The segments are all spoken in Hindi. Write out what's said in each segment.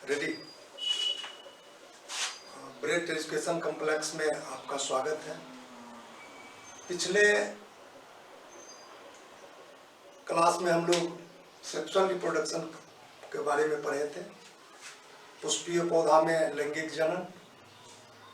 रेडी। ब्रेथ एजुकेशन कॉम्प्लेक्स में आपका स्वागत है। पिछले क्लास में हम लोग सेक्सुअल रिप्रोडक्शन के बारे में पढ़े थे, पुष्पीय पौधा में लैंगिक जनन,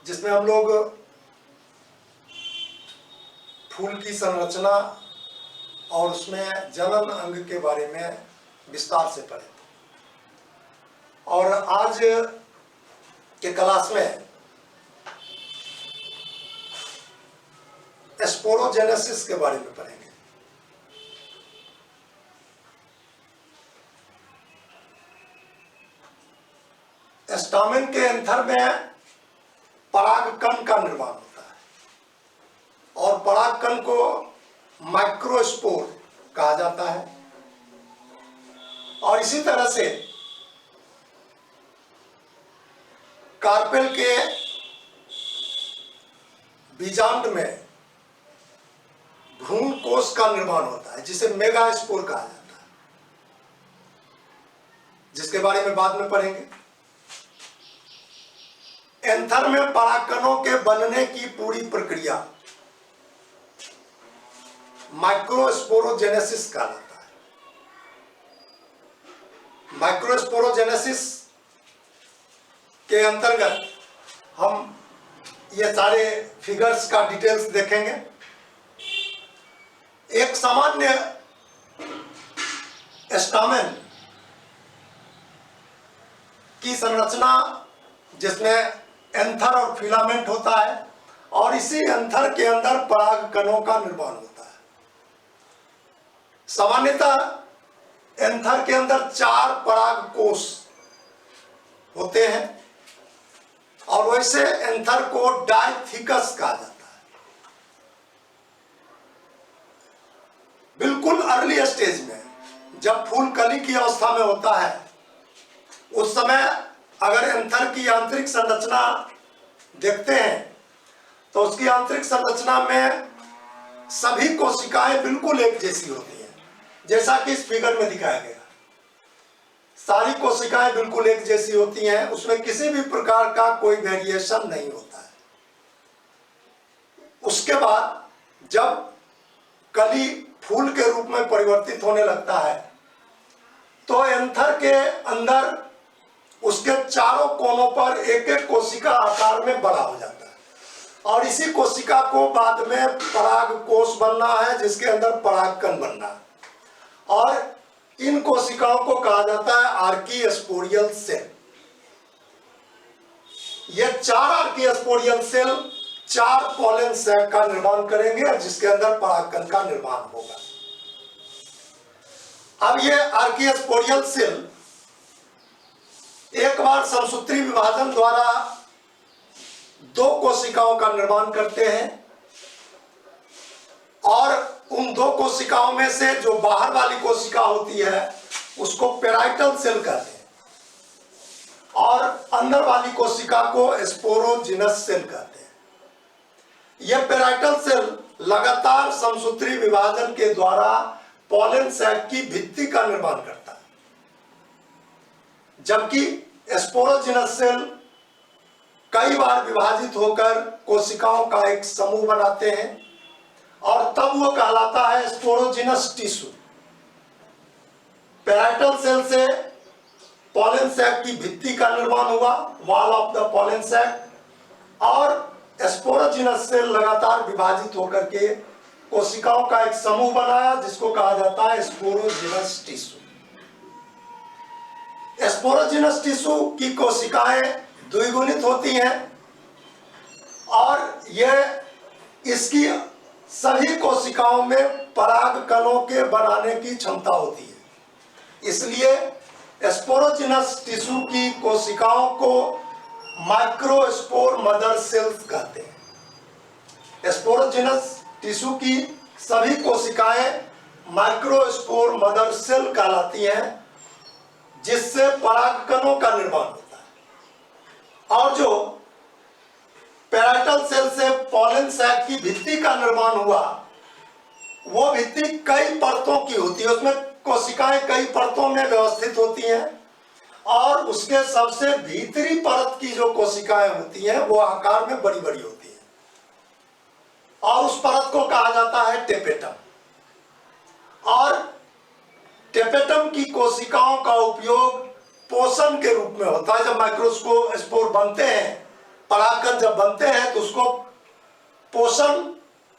जिसमें हम लोग फूल की संरचना और उसमें जनन अंग के बारे में विस्तार से पढ़े थे। और आज के क्लास में स्पोरोजेनेसिस के बारे में पढ़ेंगे। स्टामेन के एंथर में परागकण का निर्माण होता है और परागकण को माइक्रोस्पोर कहा जाता है। और इसी तरह से कार्पेल के बीजांड में भ्रूण कोश का निर्माण होता है, जिसे मेगास्पोर कहा जाता है, जिसके बारे में बाद में पढ़ेंगे। एंथर में परागकणों के बनने की पूरी प्रक्रिया माइक्रोस्पोरोजेनेसिस कहलाता है। माइक्रोस्पोरोजेनेसिस के अंतर्गत हम ये सारे फिगर्स का डिटेल्स देखेंगे। एक सामान्य स्टामेन की संरचना जिसमें एंथर और फिलामेंट होता है और इसी एंथर के अंदर परागकणों का निर्माण होता है। सामान्यतः एंथर के अंदर 4 परागकोश होते हैं और वैसे एंथर को डायथिकस कहा जाता है। बिल्कुल अर्ली स्टेज में जब फूल कली की अवस्था में होता है, उस समय अगर एंथर की आंतरिक संरचना देखते हैं तो उसकी आंतरिक संरचना में सभी कोशिकाएं बिल्कुल एक जैसी होती हैं, जैसा कि इस फिगर में दिखाया गया। सारी कोशिकाएं बिल्कुल एक जैसी होती हैं, उसमें किसी भी प्रकार का कोई वेरिएशन नहीं होता है। उसके बाद जब कली फूल के रूप में परिवर्तित होने लगता है तो एंथर के अंदर उसके चारों कोनों पर एक एक कोशिका आकार में बड़ा हो जाता है और इसी कोशिका को बाद में परागकोश बनना है, जिसके अंदर परागकण बनना है। और इन कोशिकाओं को कहा जाता है आर्कीस्पोरियल सेल। ये 4 आर्कीस्पोरियल सेल 4 पॉलन सैक का निर्माण करेंगे, जिसके अंदर परागकण का निर्माण होगा। अब ये आर्कीस्पोरियल सेल एक बार समसूत्री विभाजन द्वारा 2 कोशिकाओं का निर्माण करते हैं और उन 2 कोशिकाओं में से जो बाहर वाली कोशिका होती है उसको पेराइटल सेल कहते हैं और अंदर वाली कोशिका को स्पोरोजिनस सेल कहते हैं। यह पेराइटल सेल लगातार समसूत्री विभाजन के द्वारा पॉलन सैक की भित्ति का निर्माण करता है, जबकि स्पोरोजिनस सेल कई बार विभाजित होकर कोशिकाओं का एक समूह बनाते हैं और तब वो कहलाता है स्पोरोजिनस टिश्यू। पेराइटल सेल से पॉलन सैक की भित्ति का निर्माण हुआ, wall of the pollen sac, और स्पोरोजिनस सेल लगातार विभाजित होकर के कोशिकाओं का एक समूह बनाया, जिसको कहा जाता है स्पोरोजिनस टिश्यू। स्पोरोजिनस टिश्यू की कोशिकाएं द्विगुणित होती हैं और यह इसकी सभी कोशिकाओं में परागकणों के बनाने की क्षमता होती है। इसलिए स्पोरोजिनस टिश्यू की कोशिकाओं को माइक्रोस्पोर मदर सेल्स कहते हैं। स्पोरोजिनस टिश्यू की सभी कोशिकाएं माइक्रोस्पोर मदर सेल कहलाती हैं, जिससे परागकणों का निर्माण होता है। और जो पेराइटल सेल से पॉलन सैक की भित्ति का निर्माण हुआ, वो भित्ति कई परतों की होती है, उसमें कोशिकाएं कई परतों में व्यवस्थित होती हैं और उसके सबसे भीतरी परत की जो कोशिकाएं होती हैं वो आकार में बड़ी बड़ी होती हैं और उस परत को कहा जाता है टेपेटम। और टेपेटम की कोशिकाओं का उपयोग पोषण के रूप में होता है। जब माइक्रोस्पोर बनते हैं, परागकण जब बनते हैं, तो उसको पोषण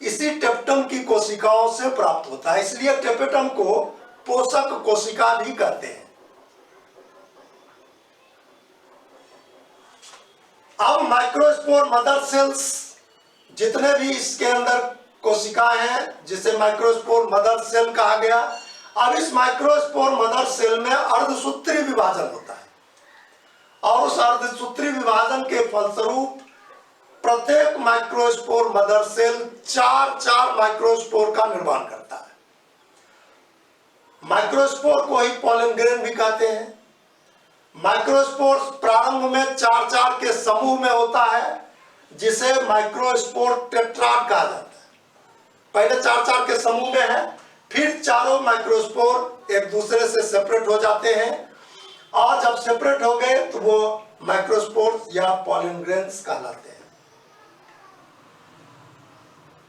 इसी टेपेटम की कोशिकाओं से प्राप्त होता है, इसलिए टेपेटम को पोषक कोशिका भी कहते हैं। अब माइक्रोस्पोर मदर सेल्स, जितने भी इसके अंदर कोशिकाएं हैं, जिसे माइक्रोस्पोर मदर सेल कहा गया। अब इस माइक्रोस्पोर मदर सेल में अर्धसूत्री विभाजन होता है और उस अर्धसूत्री विभाजन के फलस्वरूप प्रत्येक माइक्रोस्पोर मदर सेल 4 माइक्रोस्पोर का निर्माण करता है। माइक्रोस्पोर को ही पॉलन ग्रेन भी कहते हैं। माइक्रोस्पोर प्रारंभ में 4 के समूह में होता है, जिसे माइक्रोस्पोर टेट्राड कहा जाता है। पहले 4 के समूह में है, फिर चारों माइक्रोस्पोर एक दूसरे से सेपरेट हो जाते हैं और जब सेपरेट हो गए तो वो माइक्रोस्पोर या पॉलन ग्रेन्स कहलाते हैं।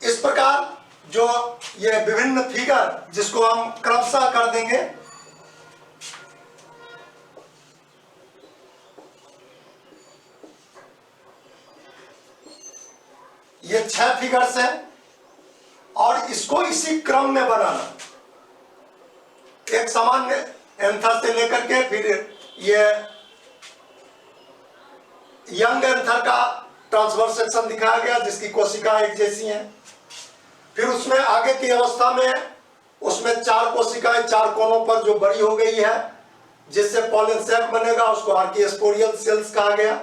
इस प्रकार जो ये विभिन्न फिगर, जिसको हम क्रमशः कर देंगे, ये 6 फिगर्स हैं और इसको इसी क्रम में बनाना, एक सामान्य एंथर से लेकर के फिर ये यंग एंथर का ट्रांसवर्स सेक्शन दिखाया गया, जिसकी कोशिका एक जैसी हैं। फिर उसमें आगे की अवस्था में उसमें 4 कोशिकाएं 4 कोनों पर जो बड़ी हो गई है, जिससे पॉलन सैक बनेगा, उसको आर्कियोस्पोरियल सेल्स कहा गया।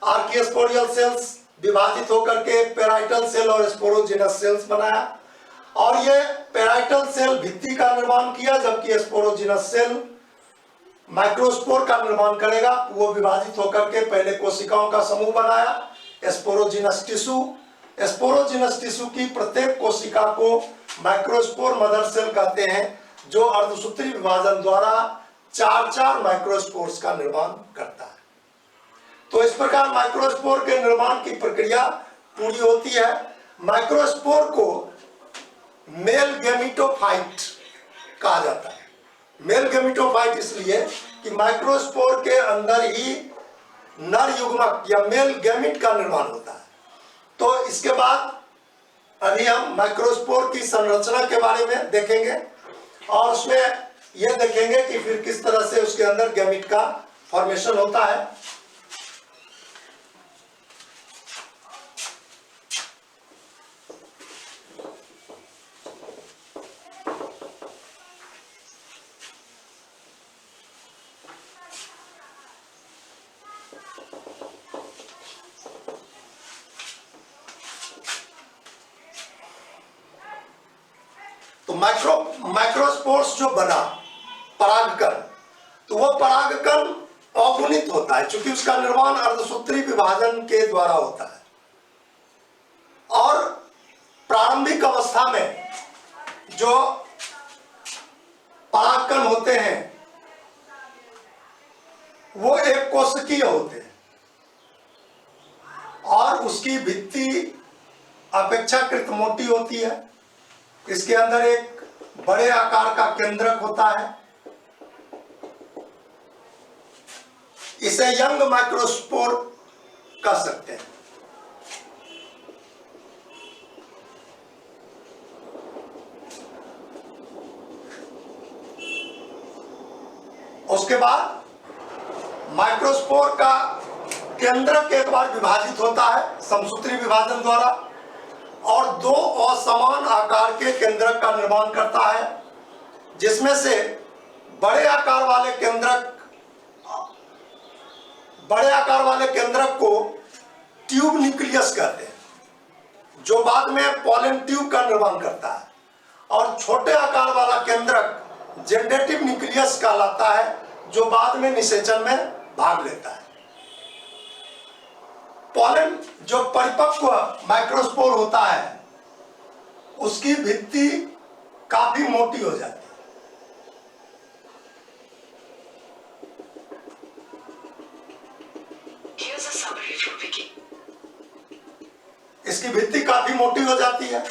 आर्कियोस्पोरियल सेल्स विभाजित होकर के पेराइटल सेल और स्पोरोजिनस सेल्स बनाया और ये पेराइटल सेल भित्ति का निर्माण किया, जबकि स्पोरोजिनस सेल माइक्रोस्पोर का निर्माण करेगा। वो विभाजित होकर के पहले कोशिकाओं का समूह बनाया, स्पोरोजिनस टिश्यू। स्पोरोजिनस टिश्यू की प्रत्येक कोशिका को माइक्रोस्पोर मदर सेल कहते हैं, जो अर्धसूत्री विभाजन द्वारा 4 माइक्रोस्पोर्स का निर्माण करता है। तो इस प्रकार माइक्रोस्पोर के निर्माण की प्रक्रिया पूरी होती है। माइक्रोस्पोर को मेल गैमेटोफाइट कहा जाता है। मेल गैमेटोफाइट इसलिए कि माइक्रोस्पोर के अंदर ही नर युग्मक या मेल गैमेट का निर्माण होता है। तो इसके बाद अभी हम माइक्रोस्पोर की संरचना के बारे में देखेंगे और उसमें यह देखेंगे कि फिर किस तरह से उसके अंदर गैमेट का फॉर्मेशन होता है। तो माइक्रोस्पोर्स जो बना परागकण, तो वो परागकण अगुणित होता है, क्योंकि उसका निर्माण अर्धसूत्री विभाजन के द्वारा होता है। और प्रारंभिक अवस्था में जो परागकण होते हैं वो एक कोशिकीय होते हैं और उसकी भित्ति अपेक्षाकृत मोटी होती है। इसके अंदर एक बड़े आकार का केंद्रक होता है। इसे यंग माइक्रोस्पोर कह सकते हैं। उसके बाद माइक्रोस्पोर का केंद्रक एक बार विभाजित होता है समसूत्री विभाजन द्वारा और 2 असमान आकार के केंद्रक का निर्माण करता है, जिसमें से बड़े आकार वाले केंद्रक को ट्यूब न्यूक्लियस कहते हैं, जो बाद में पॉलन ट्यूब का निर्माण करता है, और छोटे आकार वाला केंद्रक जनरेटिव न्यूक्लियस कहलाता है, जो बाद में निषेचन में भाग लेता है। पॉलन जो परिपक्व माइक्रोस्पोर होता है उसकी भित्ति काफी मोटी हो जाती है इसकी भित्ति काफी मोटी हो जाती है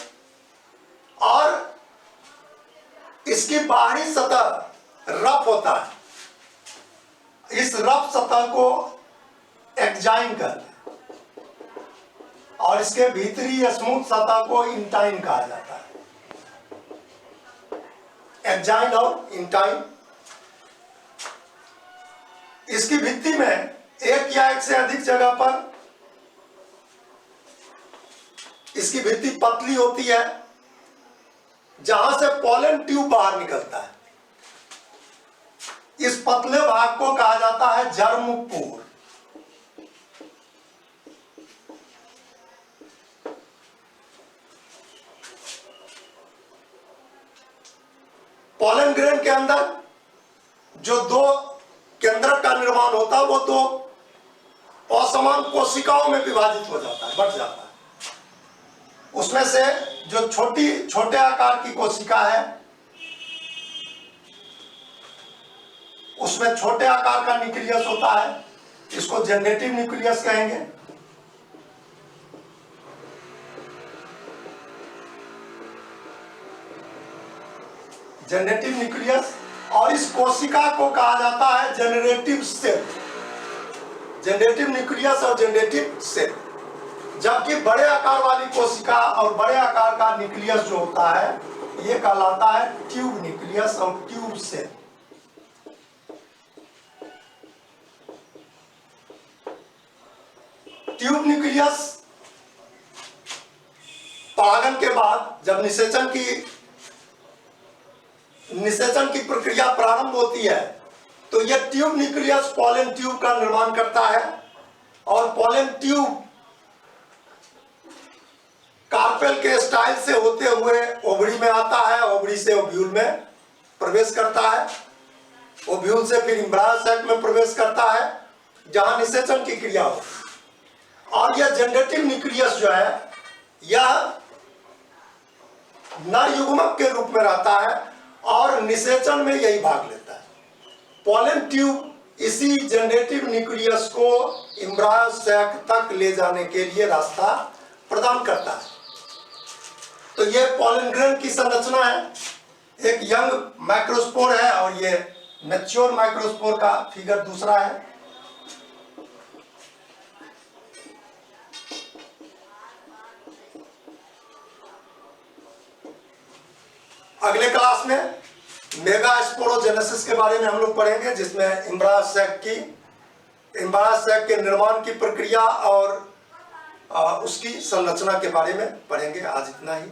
और इसकी बाहरी सतह रफ होता है। इस रफ सतह को एक्जाइन कहते हैं और इसके भीतरी स्मूथ सतह को इंटाइन कहा जाता है। एक्जाइन और इंटाइन। इसकी भित्ति में एक या एक से अधिक जगह पर इसकी भित्ति पतली होती है जहां से पोलन ट्यूब बाहर निकलता है। इस पतले भाग को कहा जाता है जर्मपूर। पोलन ग्रेन के अंदर जो दो केंद्रक का निर्माण होता है वो दो असमान कोशिकाओं में विभाजित हो जाता है, बढ़ जाता है। उसमें से जो छोटे आकार की कोशिका है उसमें छोटे आकार का न्यूक्लियस होता है, इसको जनरेटिव न्यूक्लियस कहेंगे। Generative nucleus. और इस कोशिका को कहा जाता है जनरेटिव सेल। जनरेटिव न्यूक्लियस और जनरेटिव सेल। जबकि बड़े आकार वाली कोशिका और बड़े आकार का न्यूक्लियस जो होता है ये कहलाता है ट्यूब न्यूक्लियस और ट्यूब सेल। ट्यूब न्यूक्लियस परागन के बाद जब निषेचन की प्रक्रिया प्रारंभ होती है तो यह ट्यूब न्यूक्लियस पोलन ट्यूब का निर्माण करता है और पोलन ट्यूब कार्पेल के स्टाइल से होते हुए ओवरी में आता है, ओवरी से ओव्यूल में प्रवेश करता है, ओव्यूल से फिर एम्ब्रायो सैक में प्रवेश करता है जहां निषेचन की क्रिया हो। और यह जनरेटिव न्यूक्लियस जो है यह नर युग्मक के रूप में रहता है और निषेचन में यही भाग लेता है। पोलन ट्यूब इसी जनरेटिव न्यूक्लियस को एम्ब्रायो सैक तक ले जाने के लिए रास्ता प्रदान करता है। तो ये पोलन ग्रेन की संरचना है। एक यंग माइक्रोस्पोर है और ये मैच्योर माइक्रोस्पोर का फिगर दूसरा है। अगले क्लास में मेगा स्पोरोजेनेसिस के बारे में हम लोग पढ़ेंगे जिसमें एम्ब्रायो सैक के निर्माण की प्रक्रिया और उसकी संरचना के बारे में पढ़ेंगे। आज इतना ही।